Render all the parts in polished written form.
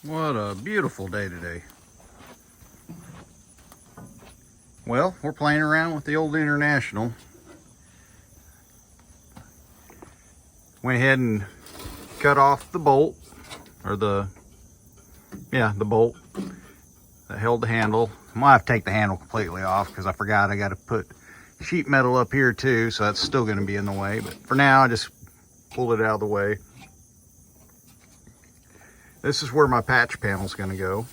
What a beautiful day today. Well, we're playing around with the old International. Went ahead and cut off the bolt, or the bolt that held the handle. I'm gonna have to take the handle completely off because I forgot I got to put sheet metal up here too, so that's still going to be in the way. But for now, I just pulled it out of the way. This is where my patch panel is going to go.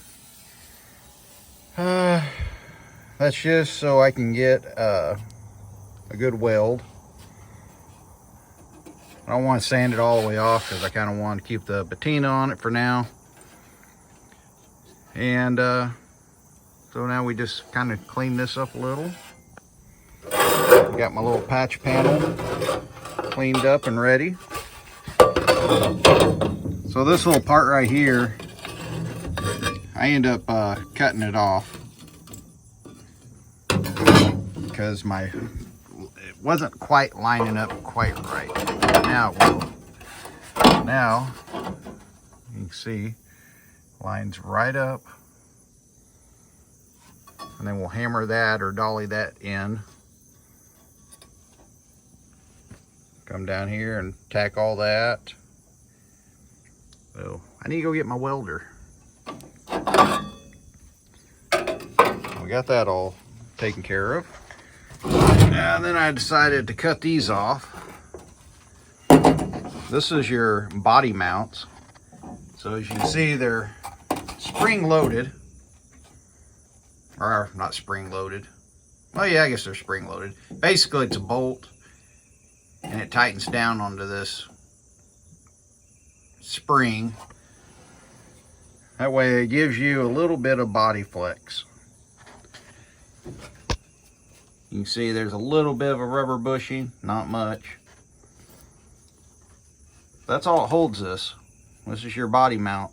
That's just so I can get a good weld. I don't want to sand it all the way off because I kind of want to keep the patina on it for now. And so now we just kind of clean this up a little. Got my little patch panel cleaned up and ready. So this little part right here, I end up cutting it off because it wasn't quite lining up quite right. Now it will. Now you can see lines right up, and then we'll hammer that or dolly that in. Come down here and tack all that. So I need to go get my welder. We got that all taken care of. And then I decided to cut these off. This is your body mounts. So as you can see, they're spring loaded. Or not spring loaded. Well, yeah, I guess they're spring loaded. Basically, it's a bolt, and it tightens down onto this spring. That way it gives you a little bit of body flex. You can see there's a little bit of a rubber bushing, not much. That's all it holds this. This is your body mount.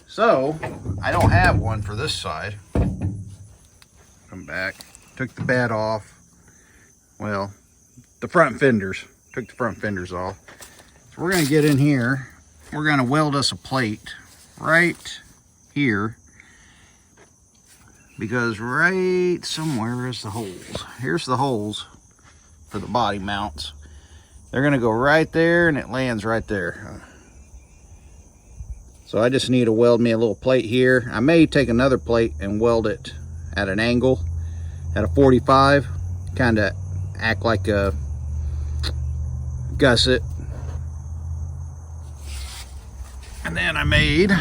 So, I don't have one for this side. Come back, took the bed off. Well, the front fenders. Took the front fenders off. So we're going to get in here. We're going to weld us a plate right here, because right somewhere is the holes. Here's the holes for the body mounts. They're going to go right there, and it lands right there. So I just need to weld me a little plate here. I may take another plate and weld it at an angle at a 45, kind of act like a gusset. And then I made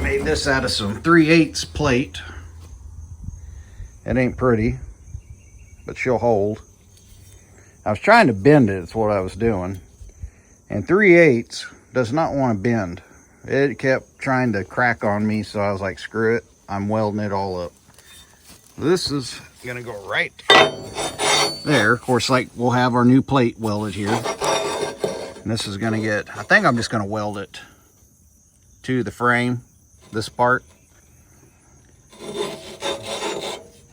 this out of some 3/8 plate. It ain't pretty, but she'll hold. I was trying to bend it, it's what I was doing. And 3/8 does not want to bend. It kept trying to crack on me, so I was like, screw it. I'm welding it all up. This is gonna go right there. Of course, like, we'll have our new plate welded here. And this is gonna get, I think I'm just gonna weld it to the frame, this part.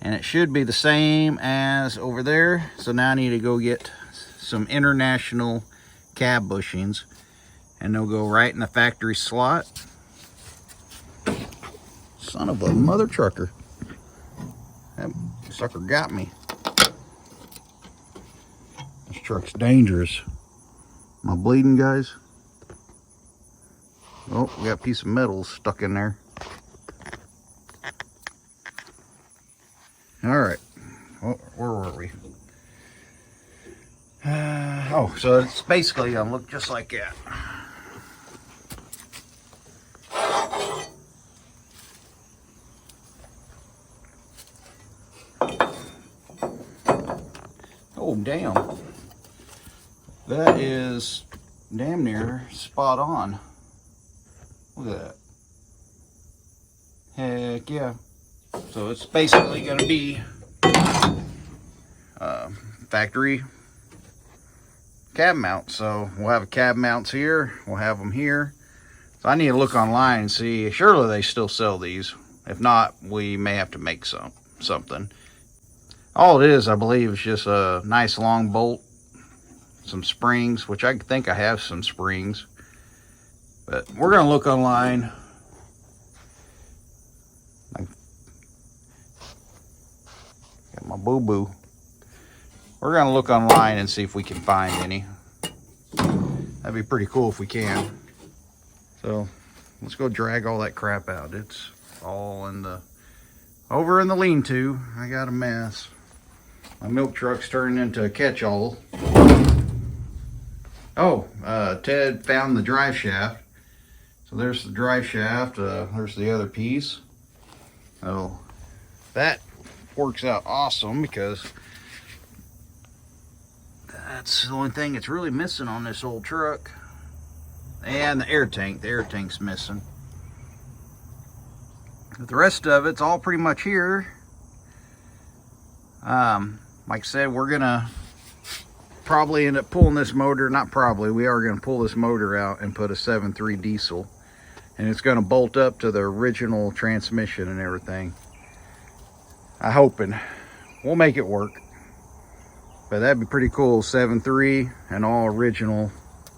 And it should be the same as over there. So now I need to go get some International cab bushings, and they'll go right in the factory slot. Son of a mother trucker. That sucker got me. This truck's dangerous. Am I bleeding, guys? Oh, we got a piece of metal stuck in there. All right, well, where were we? Oh, so it's basically gonna look just like that. Oh, damn. That is damn near spot on. Look at that. Heck yeah. So it's basically going to be factory cab mount. So we'll have cab mounts here. We'll have them here. So I need to look online and see. Surely they still sell these. If not, we may have to make something. All it is, I believe, is just a nice long bolt, some springs, which I think I have some springs. But we're going to look online. Got my boo-boo. We're going to look online and see if we can find any. That'd be pretty cool if we can. So let's go drag all that crap out. It's all over in the lean-to. I got a mess. My milk truck's turning into a catch-all. Oh, Ted found the drive shaft. So there's the drive shaft. There's the other piece. Oh, that works out awesome because that's the only thing that's really missing on this old truck. And the air tank. The air tank's missing. But the rest of it's all pretty much here. Like I said, we're gonna probably end up pulling this motor. Not probably, we are gonna pull this motor out and put a 7.3 diesel. And it's gonna bolt up to the original transmission and everything. I'm hoping. We'll make it work. But that'd be pretty cool, 7.3 and all original.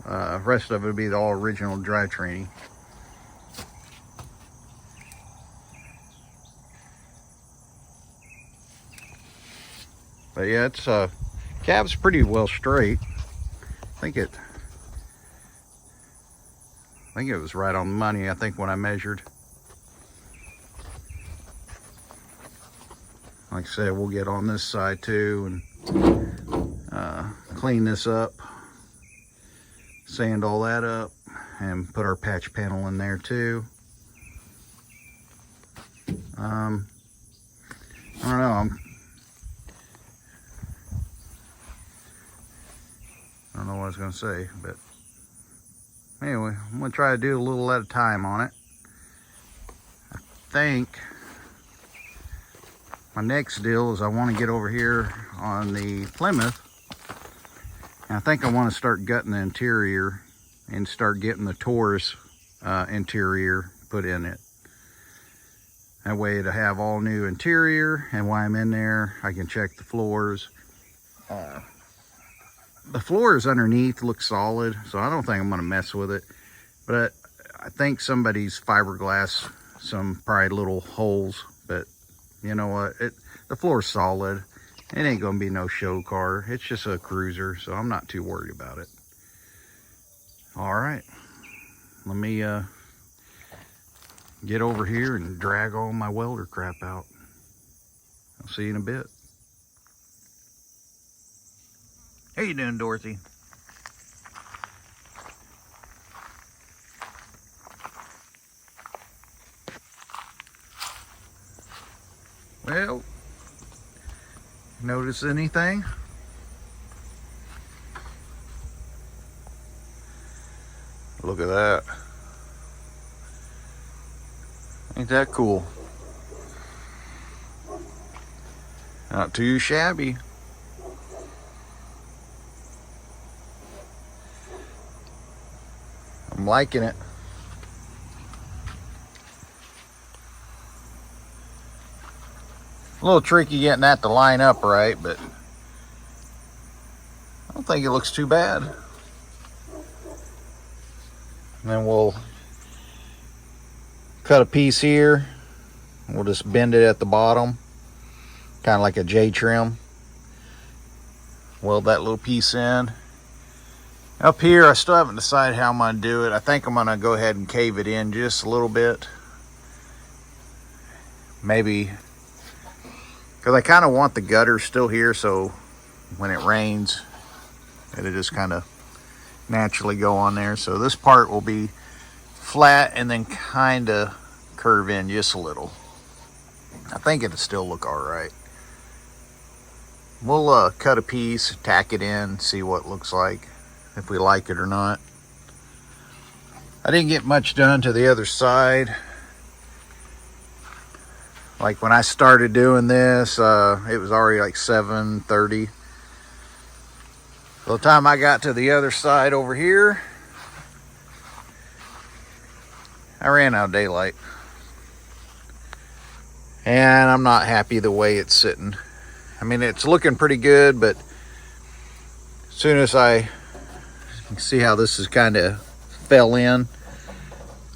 Rest of it would be the all original drivetrain. But yeah, it's cab's pretty well straight. I think it was right on the money, I think, when I measured. Like I said, we'll get on this side too and clean this up, sand all that up, and put our patch panel in there too. I don't know, I don't know what I was going to say, but anyway, I'm going to try to do a little at a time on it. I think my next deal is I want to get over here on the Plymouth, and I think I want to start gutting the interior and start getting the Taurus interior put in it. That way to have all new interior, and while I'm in there, I can check the floors. The floors underneath look solid, so I don't think I'm going to mess with it. But I think somebody's fiberglass some probably little holes. But you know what? The floor's solid. It ain't going to be no show car. It's just a cruiser, so I'm not too worried about it. All right. Let me get over here and drag all my welder crap out. I'll see you in a bit. How you doing, Dorothy? Well, notice anything? Look at that. Ain't that cool? Not too shabby. I'm liking it. A little tricky getting that to line up right, but I don't think it looks too bad. And then we'll cut a piece here. We'll just bend it at the bottom, kind of like a J-trim. Weld that little piece in. Up here, I still haven't decided how I'm going to do it. I think I'm going to go ahead and cave it in just a little bit. Maybe, because I kind of want the gutter still here, so when it rains, it'll just kind of naturally go on there. So this part will be flat and then kind of curve in just a little. I think it'll still look all right. We'll cut a piece, tack it in, see what it looks like, if we like it or not. I didn't get much done to the other side. Like when I started doing this, it was already like 7:30. By the time I got to the other side over here, I ran out of daylight. And I'm not happy the way it's sitting. I mean, it's looking pretty good, but as soon as you can see how this is kind of fell in.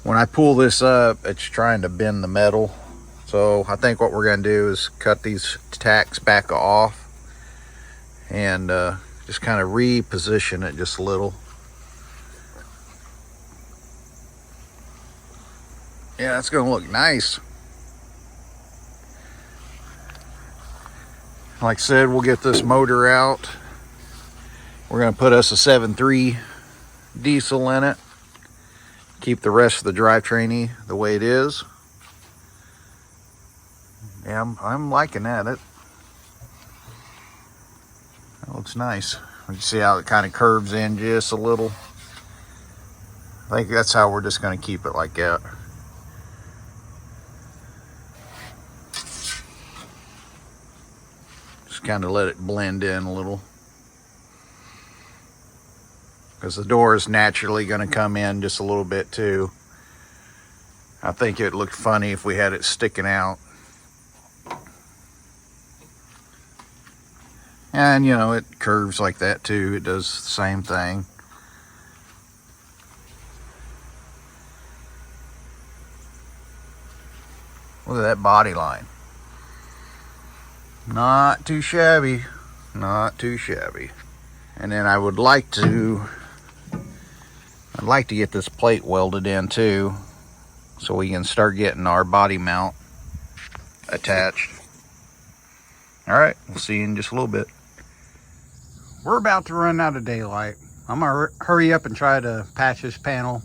When I pull this up, it's trying to bend the metal. So I think what we're going to do is cut these tacks back off and just kind of reposition it just a little. Yeah, it's going to look nice. Like I said, we'll get this motor out. We're going to put us a 7.3 diesel in it. Keep the rest of the drivetrain the way it is. Yeah, I'm liking that. That looks nice. You can see how it kind of curves in just a little. I think that's how we're just going to keep it like that. Just kind of let it blend in a little. Because the door is naturally going to come in just a little bit too. I think it looked funny if we had it sticking out. And you know, it curves like that too. It does the same thing. Look at that body line. Not too shabby. Not too shabby. And then I'd like to get this plate welded in too, so we can start getting our body mount attached. All right, we'll see you in just a little bit. We're about to run out of daylight. I'm gonna hurry up and try to patch this panel,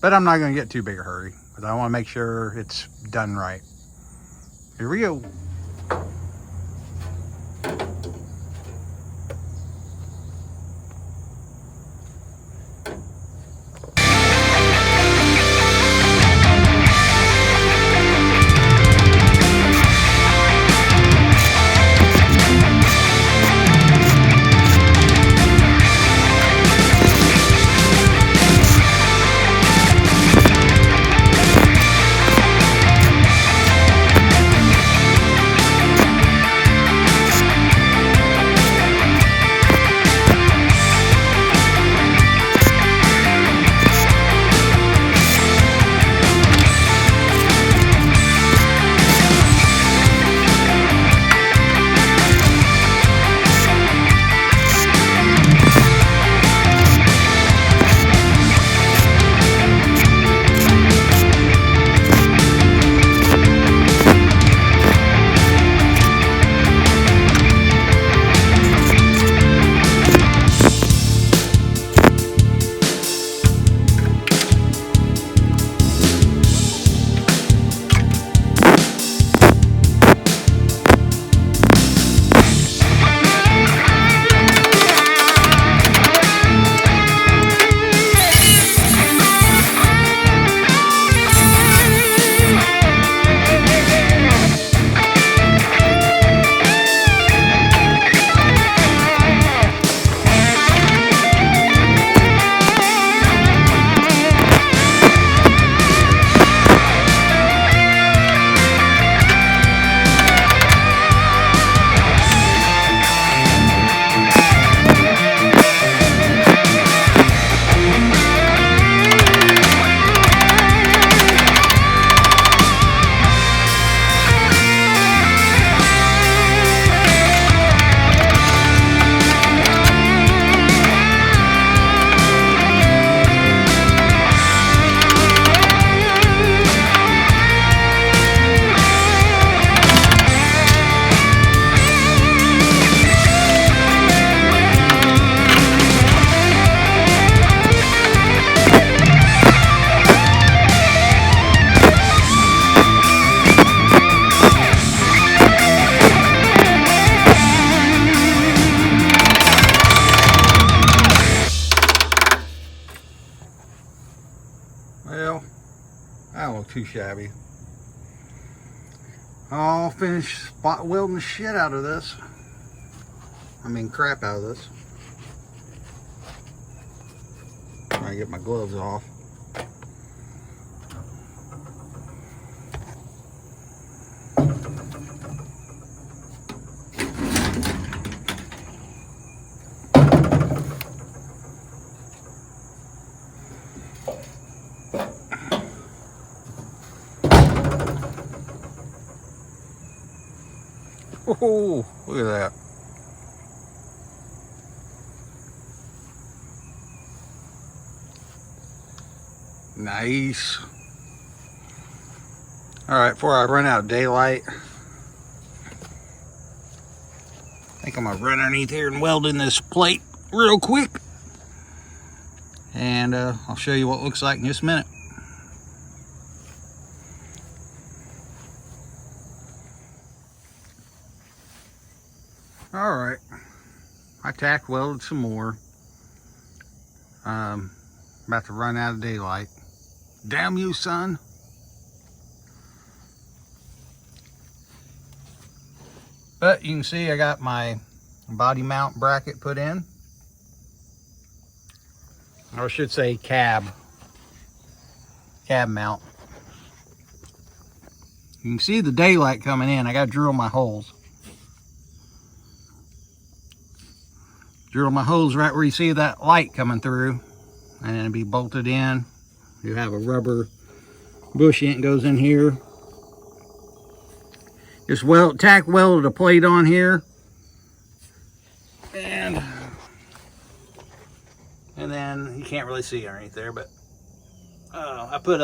but I'm not gonna get too big a hurry because I want to make sure it's done right. Here we go. Well, I don't look too shabby. I'll finish spot welding the shit out of this. I mean, crap out of this. Trying to get my gloves off. Oh, look at that. Nice. All right, before I run out of daylight, I think I'm gonna run underneath here and weld in this plate real quick. And I'll show you what it looks like in just a minute. All right, I tack welded some more. About to run out of daylight. Damn you, son. But you can see I got my body mount bracket put in. Or I should say cab mount. You can see the daylight coming in. I got to drill my holes. Drill my holes right where you see that light coming through, and then it'll be bolted in. You have a rubber bush end goes in here. Just tack welded a plate on here, and then you can't really see underneath there, but I put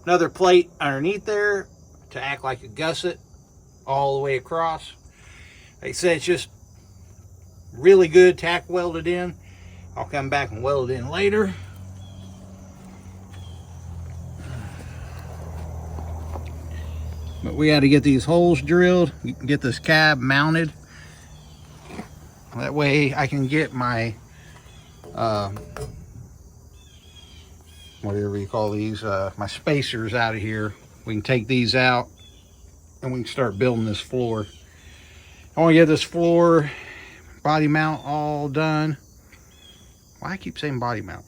another plate underneath there to act like a gusset all the way across. Like I said, it's just really good tack welded in. I'll come back and weld it in later. But we got to get these holes drilled, get this cab mounted. That way I can get my whatever you call these, my spacers out of here. We can take these out and we can start building this floor. I want to get this floor body mount all done. Why I keep saying body mount?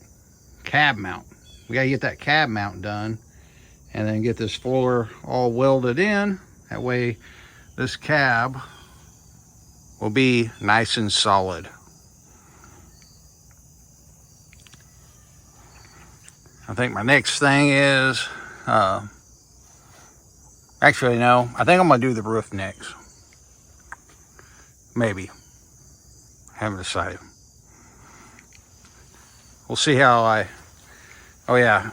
Cab mount. We got to get that cab mount done and then get this floor all welded in. That way this cab will be nice and solid. I think my next thing is, actually no, I think I'm gonna do the roof next. Maybe. Haven't decided. We'll see how oh yeah,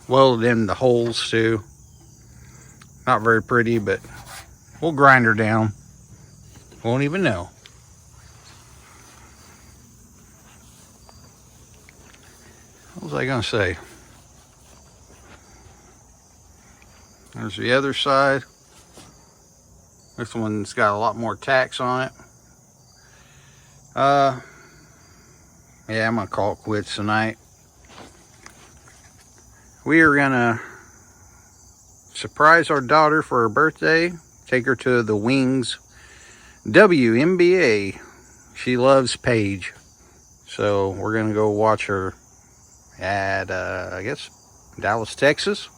welded in the holes too. Not very pretty, but we'll grind her down. Won't even know. What was I gonna say? There's the other side. This one's got a lot more tacks on it. Yeah, I'm gonna call it quits tonight. We are gonna surprise our daughter for her birthday. Take her to the Wings WNBA. She loves Paige. So we're gonna go watch her at I guess Dallas, Texas.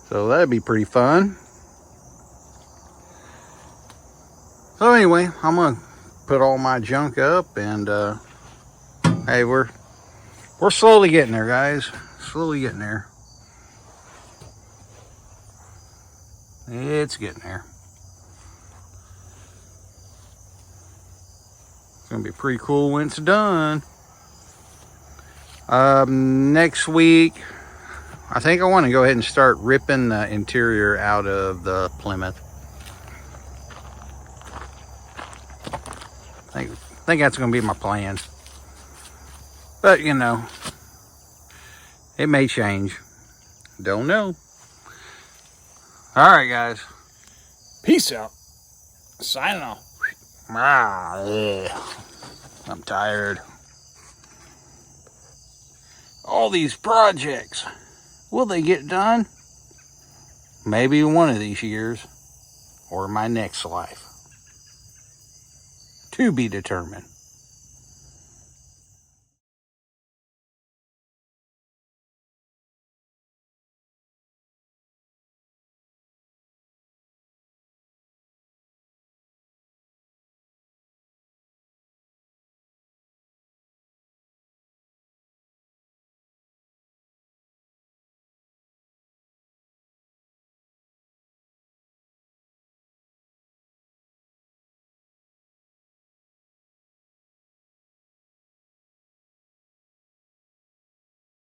So that'd be pretty fun. So anyway, I'm gonna put all my junk up, and hey, we're slowly getting there, guys. Slowly getting there. It's getting there. It's gonna be pretty cool when it's done. Next week, I think I want to go ahead and start ripping the interior out of the Plymouth. I think that's going to be my plan. But, you know, it may change. Don't know. All right, guys. Peace out. Signing off. I'm tired. All these projects. Will they get done? Maybe one of these years, or my next life. To be determined.